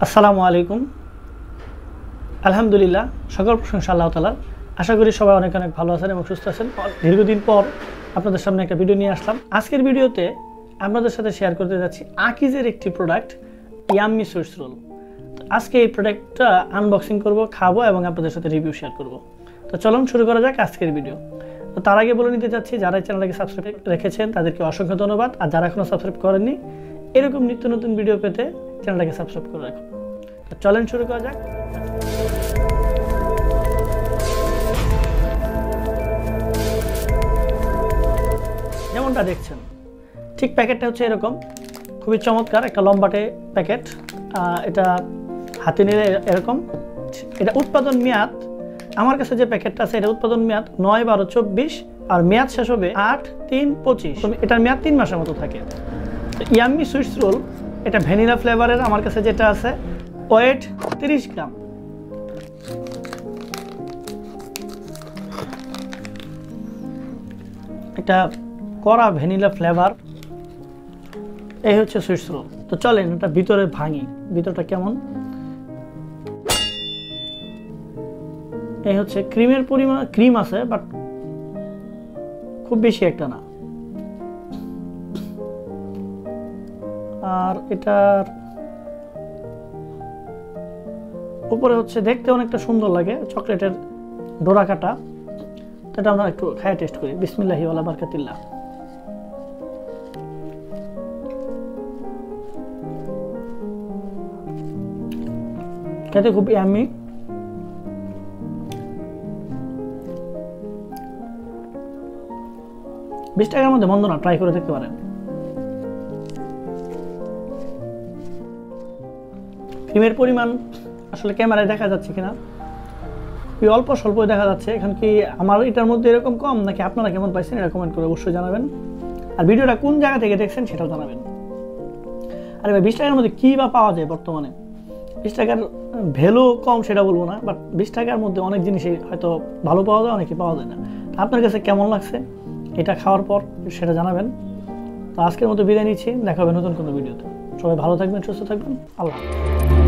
আসসালামু আলাইকুম। আলহামদুলিল্লাহ, সকল প্রশংসা আল্লাহ তাআলার। আশা করি সবাই অনেক অনেক ভালো আছেন এবং সুস্থ আছেন। দীর্ঘদিন পর আপনাদের সামনে একটা ভিডিও নিয়ে আসলাম। আজকের ভিডিওতে আপনাদের সাথে শেয়ার করতে যাচ্ছি আকিজের একটি প্রোডাক্ট, ইয়াম্মি সুইটস রোল। আজকে এই প্রোডাক্টটা আনবক্সিং করব, খাবো এবং আপনাদের সাথে রিভিউ শেয়ার করব। তো চলুন শুরু করা যাক আজকের ভিডিও। তো তার আগে বলে নিতে চাচ্ছি, যারা চ্যানেলটাকে সাবস্ক্রাইব রেখেছেন তাদেরকে অসংখ্য ধন্যবাদ, আর যারা এখনও সাবস্ক্রাইব করেননি এরকম নিত্য নতুন ভিডিও পেতে চ্যানেলটাকে সাবস্ক্রাইব করে রাখুন। তো চলেন শুরু করা যাক। যেমনটা দেখছেন ঠিক প্যাকেটটা হচ্ছে এরকম, খুবই চমৎকার একটা লম্বাটে প্যাকেট। এটা হাতে নিলে এরকম। এটা উৎপাদন মেয়াদ, আমার কাছে যে প্যাকেটটা আছে এটা উৎপাদন মেয়াদ 9/12/24 আর মেয়াদ শেষ হবে 8/3/25। এটার মেয়াদ 3 মাসের মতো থাকে। ইয়াম্মি সুইটস রোল এটা ভ্যানিলা ফ্লেভারের। আমার কাছে যেটা আছে ওয়েট 30 গ্রাম। এটা কড়া ভ্যানিলা ফ্লেভার। এই হচ্ছে সুইটস রোল। তো চলেন এটা ভিতরে ভাঙি, ভিতরটা কেমন। এই হচ্ছে ক্রিমের পরিমাণ, ক্রিম আছে বাট খুব বেশি একটা না। আর এটার উপরে হচ্ছে দেখতে অনেকটা সুন্দর লাগে, চকলেটের ডোরা কাটা। এটা আমরা একটু খায় টেস্ট করি। বিসমিল্লাহি ওয়ালা বারাকাতিল্লাহ। খেতে খুব ইয়াম্মি। $20 মধ্যে মন্দ না, ট্রাই করে দেখতে পারেন। ক্রিমের পরিমাণ আসলে ক্যামেরায় দেখা যাচ্ছে কিনা, খুবই অল্প স্বল্প দেখা যাচ্ছে। এখন কি আমার এটার মধ্যে এরকম কম নাকি আপনারা কেমন পাইছেন এটা কমেন্ট করে অবশ্যই জানাবেন। আর ভিডিওটা কোন জায়গা থেকে দেখছেন সেটাও জানাবেন। আরে ভাই, $20 মধ্যে কী বা পাওয়া যায় বর্তমানে? $20 ভ্যালু কম সেটা বলবো না, বাট $20 মধ্যে অনেক জিনিসই হয়তো ভালো পাওয়া যায়, অনেকে পাওয়া যায় না। আপনার কাছে কেমন লাগছে এটা খাওয়ার পর সেটা জানাবেন। তো আজকের মতো বিদায় নিচ্ছি, দেখা হবে নতুন কোনো ভিডিওতে। সবাই ভালো থাকবেন, সুস্থ থাকবেন। আল্লাহ হাফেজ।